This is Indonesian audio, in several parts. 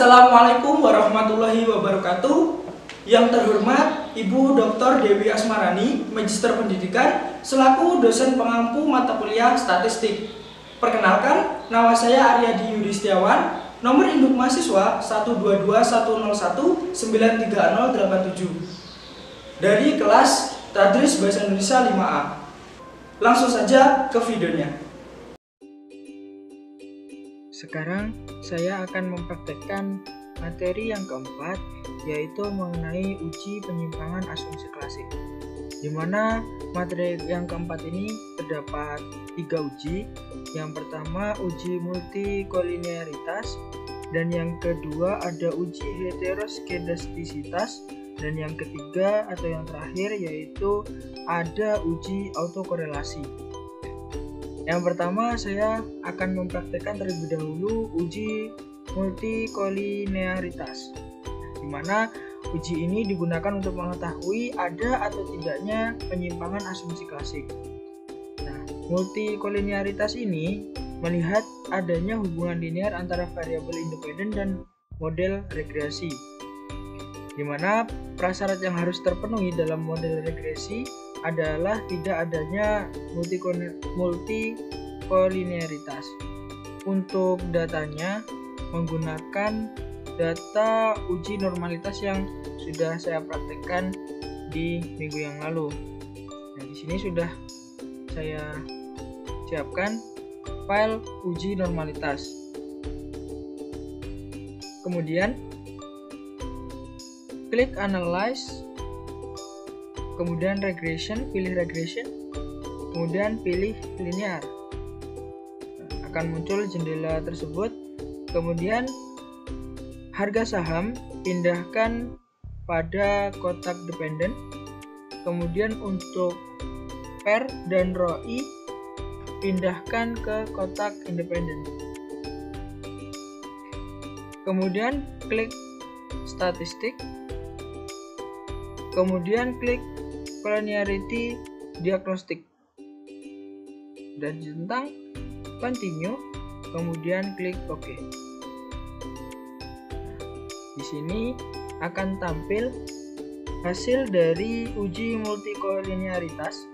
Assalamualaikum warahmatullahi wabarakatuh. Yang terhormat Ibu Dr. Dewi Asmarani, Magister Pendidikan, selaku dosen pengampu mata kuliah statistik. Perkenalkan, nama saya Aryadi Yudistiawan, nomor induk mahasiswa 12210193087 dari kelas Tadris Bahasa Indonesia 5A. Langsung saja ke videonya. Sekarang saya akan mempraktekkan materi yang keempat, yaitu mengenai uji penyimpangan asumsi klasik. Di mana materi yang keempat ini terdapat 3 uji. Yang pertama uji multikolinearitas, dan yang kedua ada uji heteroskedastisitas, dan yang ketiga atau yang terakhir yaitu ada uji autokorelasi. Yang pertama saya akan mempraktekkan terlebih dahulu uji multikolinearitas, di mana uji ini digunakan untuk mengetahui ada atau tidaknya penyimpangan asumsi klasik. Nah, multikolinearitas ini melihat adanya hubungan linear antara variabel independen dan model regresi, di mana prasyarat yang harus terpenuhi dalam model regresi adalah tidak adanya multikolinearitas. Untuk datanya menggunakan data uji normalitas yang sudah saya praktekkan di minggu yang lalu. Nah, di sini sudah saya siapkan file uji normalitas. Kemudian klik analyze, kemudian regression, pilih regression, kemudian pilih linear. Akan muncul jendela tersebut. Kemudian harga saham pindahkan pada kotak dependen. Kemudian untuk per dan ROI pindahkan ke kotak independen. Kemudian klik statistik. Kemudian klik collinearity diagnostic dan centang continue, kemudian klik OK. Di sini akan tampil hasil dari uji multikolinearitas,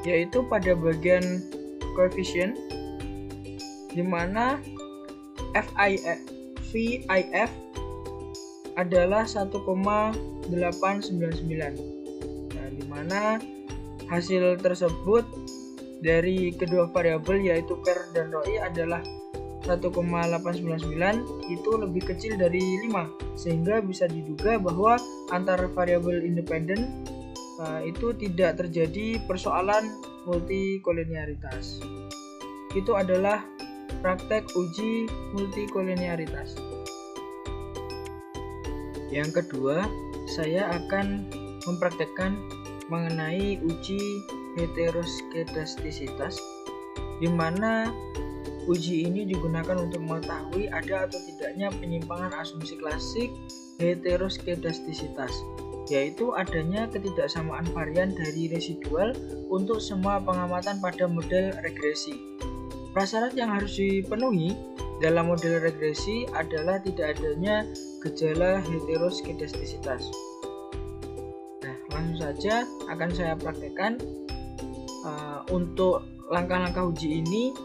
yaitu pada bagian koefisien, di mana VIF adalah 1,899. Nah, di mana hasil tersebut dari kedua variabel yaitu per dan ROI adalah 1,899 itu lebih kecil dari 5, sehingga bisa diduga bahwa antar variabel independen itu tidak terjadi persoalan multikolinearitas. Itu adalah praktek uji multikolinearitas. Yang kedua, saya akan mempraktekkan mengenai uji heteroskedastisitas, di mana uji ini digunakan untuk mengetahui ada atau tidaknya penyimpangan asumsi klasik heteroskedastisitas, yaitu adanya ketidaksamaan varian dari residual untuk semua pengamatan pada model regresi. Prasyarat yang harus dipenuhi dalam model regresi adalah tidak adanya gejala heteroskedastisitas. Nah, langsung saja akan saya praktekkan. Untuk langkah-langkah uji ini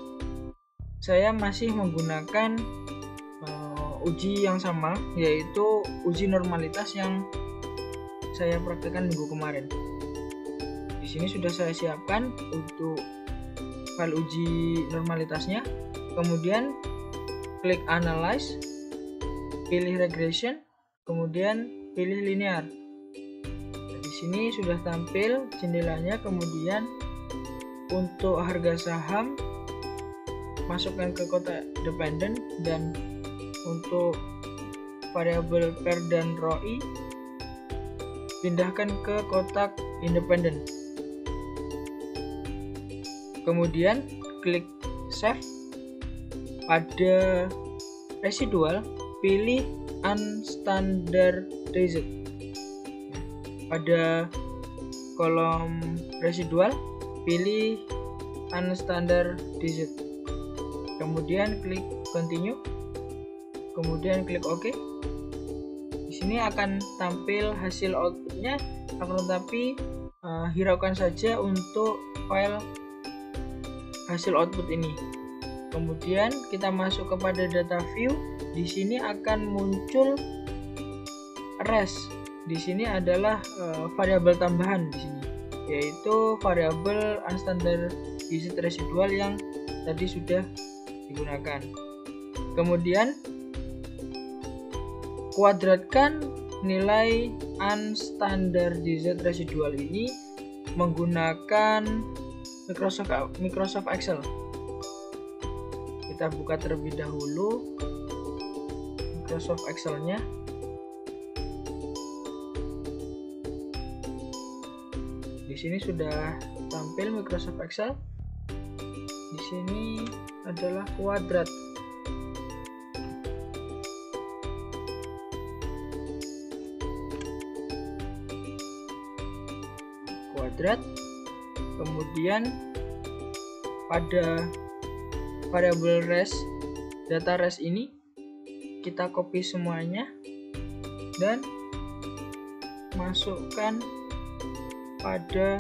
saya masih menggunakan uji yang sama, yaitu uji normalitas yang saya praktekkan minggu kemarin. Di sini sudah saya siapkan untuk file uji normalitasnya. Kemudian klik analyze, pilih regression, kemudian pilih linear. Nah, di sini sudah tampil jendelanya. Kemudian untuk harga saham masukkan ke kotak dependen, dan untuk variabel per dan ROI pindahkan ke kotak independen. Kemudian klik save. Pada residual pilih unstandardized. Pada kolom residual pilih unstandardized. kemudian klik continue, kemudian klik OK. Di sini akan tampil hasil outputnya, akan tetapi hiraukan saja untuk file hasil output ini. Kemudian kita masuk kepada data view. Di sini akan muncul res. Di sini adalah variabel tambahan di sini, yaitu variabel unstandard digit residual yang tadi sudah digunakan. Kemudian kuadratkan nilai unstandard digit residual ini menggunakan Microsoft Excel. Kita buka terlebih dahulu Microsoft Excel-nya. Di sini sudah tampil Microsoft Excel. Di sini adalah kuadrat. Kemudian pada variabel res, data res ini kita copy semuanya dan masukkan pada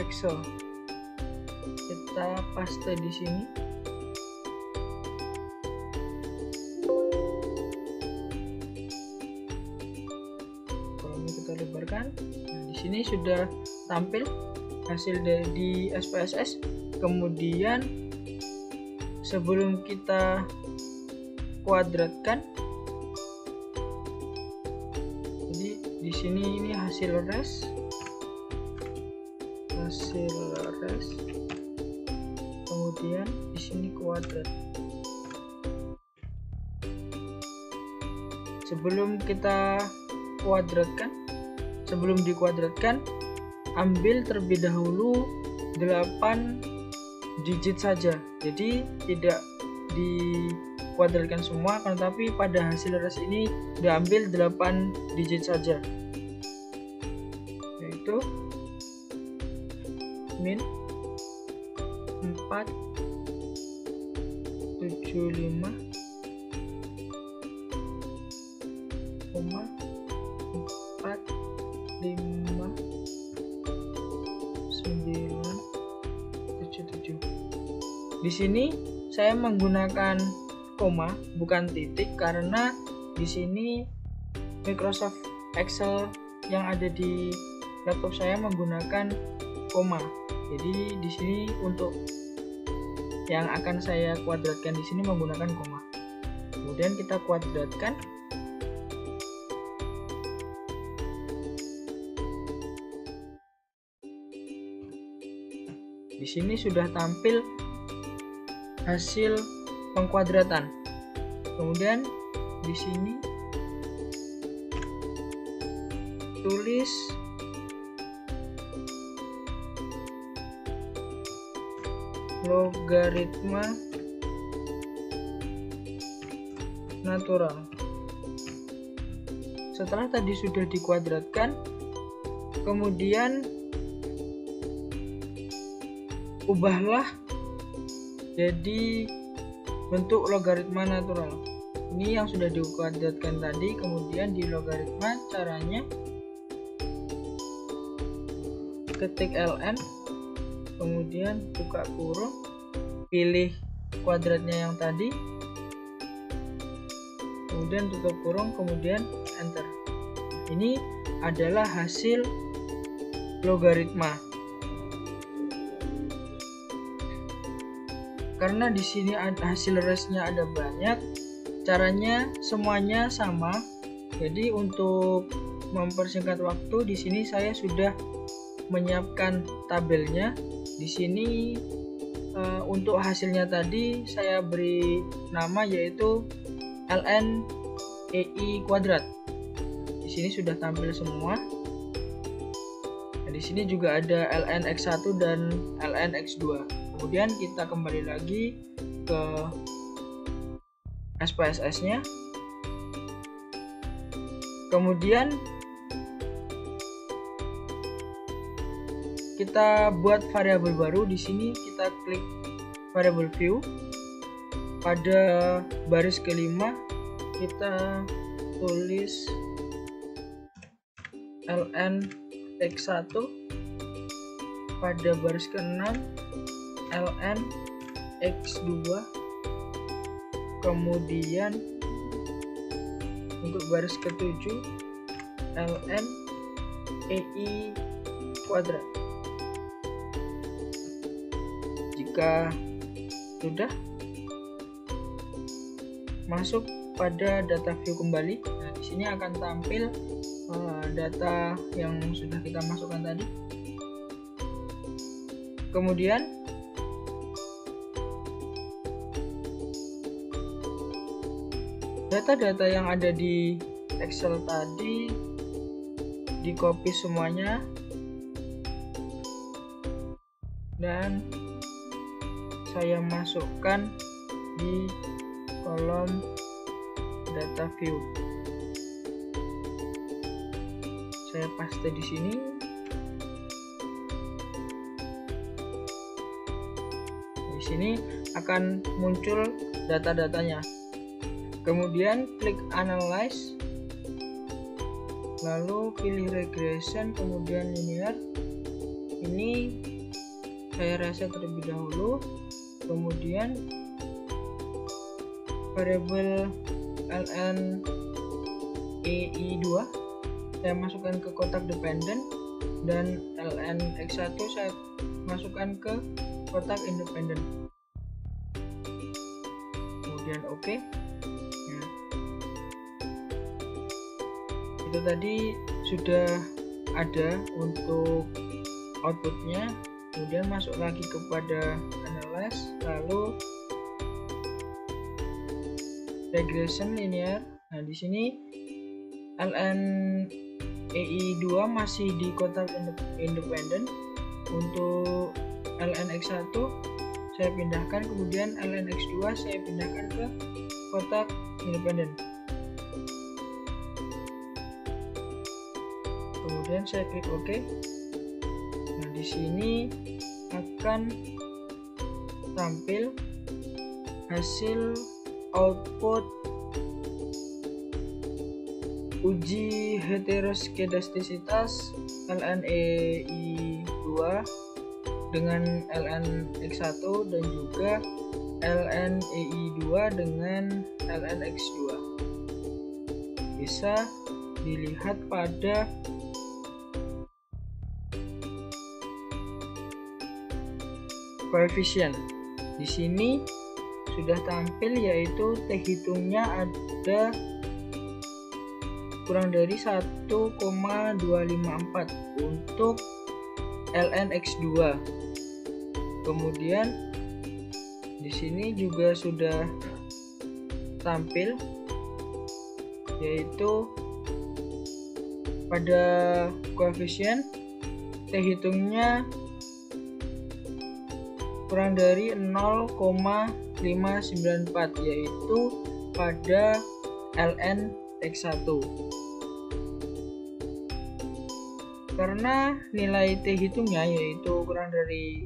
Excel. Kita paste di sini. Kita lebarkan. Nah, di sini sudah tampil hasil dari SPSS. Kemudian sebelum kita kuadratkan, jadi di sini ini hasil res, kemudian di sini kuadrat. Sebelum dikuadratkan, ambil terlebih dahulu 8 digit saja. Jadi tidak dikuadratkan semua, tetapi pada hasil res ini diambil 8 digit saja, yaitu min 475,459 77. Di sini saya menggunakan koma bukan titik karena di sini Microsoft Excel yang ada di laptop saya menggunakan koma. Jadi di sini untuk yang akan saya kuadratkan di sini menggunakan koma. Kemudian kita kuadratkan. Di sini sudah tampil hasil pengkuadratan. Kemudian di sini tulis logaritma natural. Setelah tadi sudah dikuadratkan, kemudian ubahlah jadi bentuk logaritma natural. Ini yang sudah dikuadratkan tadi, kemudian di logaritma caranya ketik ln, kemudian buka kurung, pilih kuadratnya yang tadi, kemudian tutup kurung, kemudian enter. Ini adalah hasil logaritma. Karena di sini hasil resnya ada banyak, caranya semuanya sama. Jadi untuk mempersingkat waktu, di sini saya sudah menyiapkan tabelnya. Di sini untuk hasilnya tadi saya beri nama yaitu ln EI kuadrat. Di sini sudah tampil semua. Nah, di sini juga ada ln x1 dan ln x2. Kemudian kita kembali lagi ke SPSS-nya. Kemudian kita buat variabel baru. Di sini kita klik variabel view. Pada baris kelima kita tulis ln x1, pada baris ke-6 ln x2, kemudian untuk baris ke-7 ln ei kuadrat. Jika sudah, masuk pada data view kembali. Nah, di sini akan tampil data yang sudah kita masukkan tadi. Kemudian data-data yang ada di Excel tadi di copy semuanya dan saya masukkan di kolom data view. Saya paste di sini. Di sini akan muncul data-datanya. Kemudian klik analyze, lalu pilih regression, kemudian linear. Ini saya reset terlebih dahulu. Kemudian variabel ln ei2 saya masukkan ke kotak dependent, dan ln x1 saya masukkan ke kotak independent. Kemudian oke. Nah, itu tadi sudah ada untuk outputnya. Kemudian masuk lagi kepada analyze, lalu regression linear. Nah, di sini ln ei2 masih di kotak independent. Untuk ln x1 saya pindahkan, kemudian ln x2 saya pindahkan ke kotak independent. Kemudian saya klik OK. Nah, di sini akan tampil hasil output uji heteroskedastisitas ln ei2 dengan ln x1 dan juga ln ei2 dengan ln x2. Bisa dilihat pada koefisien. Di sini sudah tampil, yaitu T hitungnya ada kurang dari 1,254 untuk ln x2. Kemudian di sini juga sudah tampil, yaitu pada koefisien T hitungnya kurang dari 0,594, yaitu pada ln x1. Karena nilai T hitungnya yaitu kurang dari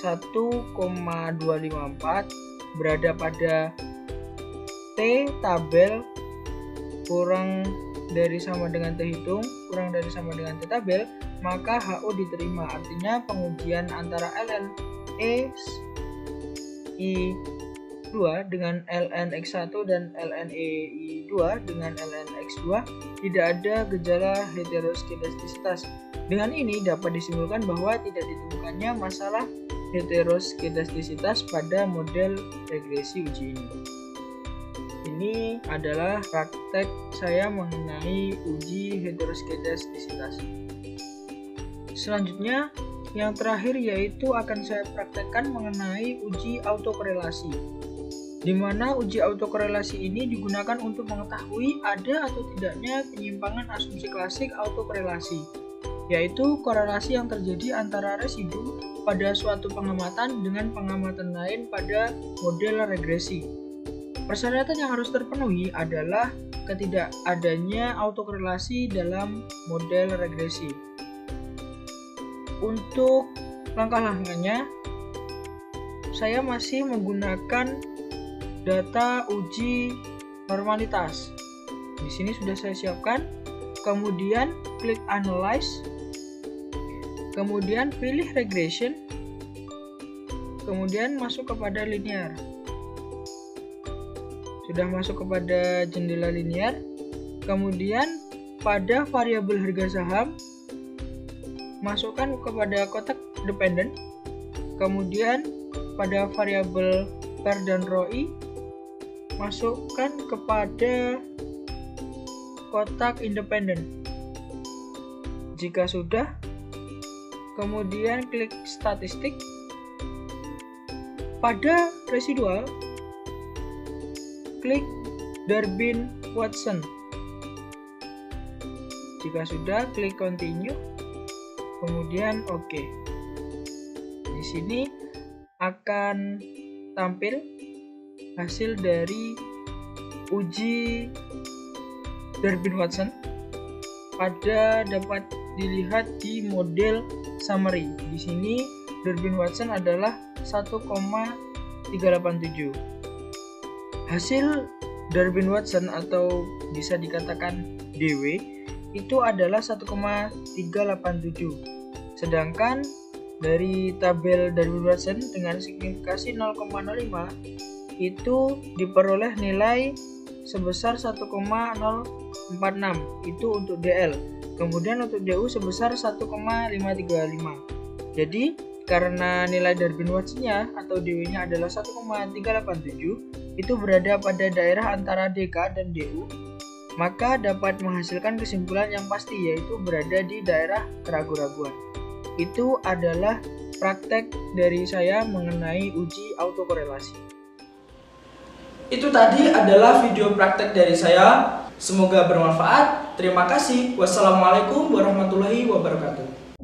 1,254 berada pada T tabel kurang dari sama dengan T hitung kurang dari sama dengan T tabel, maka HO diterima. Artinya pengujian antara ln ei2 dengan ln x1 dan ln ei2 dengan ln x2 tidak ada gejala heteroskedastisitas. Dengan ini dapat disimpulkan bahwa tidak ditemukannya masalah heteroskedastisitas pada model regresi uji ini. Ini adalah praktek saya mengenai uji heteroskedastisitas. Selanjutnya, yang terakhir yaitu akan saya praktekkan mengenai uji autokorelasi, di mana uji autokorelasi ini digunakan untuk mengetahui ada atau tidaknya penyimpangan asumsi klasik autokorelasi, yaitu korelasi yang terjadi antara residu pada suatu pengamatan dengan pengamatan lain pada model regresi. Persyaratan yang harus terpenuhi adalah ketidakadanya autokorelasi dalam model regresi. Untuk langkah-langkahnya, saya masih menggunakan data uji normalitas. Di sini sudah saya siapkan. Kemudian klik Analyze. Kemudian pilih Regression. Kemudian masuk kepada linear. Sudah masuk kepada jendela linear. Kemudian pada variabel harga saham, masukkan kepada kotak dependent. Kemudian pada variabel per dan ROI, masukkan kepada kotak independen. Jika sudah, kemudian klik statistik. Pada residual, klik Durbin-Watson. Jika sudah, klik continue, kemudian OK. Di sini akan tampil hasil dari uji Durbin-Watson. Dapat dilihat di model summary. Di sini Durbin-Watson adalah 1,387. Hasil Durbin-Watson atau bisa dikatakan DW itu adalah 1,387. Sedangkan dari tabel Durbin-Watson dengan signifikasi 0,05 itu diperoleh nilai sebesar 1,046 itu untuk DL. Kemudian untuk DU sebesar 1,535. Jadi karena nilai Durbin-Watson-nya atau DW-nya adalah 1,387, itu berada pada daerah antara DK dan DU, maka dapat menghasilkan kesimpulan yang pasti, yaitu berada di daerah keraguan-raguan. Itu adalah praktek dari saya mengenai uji autokorelasi. Itu tadi adalah video praktek dari saya. Semoga bermanfaat. Terima kasih. Wassalamualaikum warahmatullahi wabarakatuh.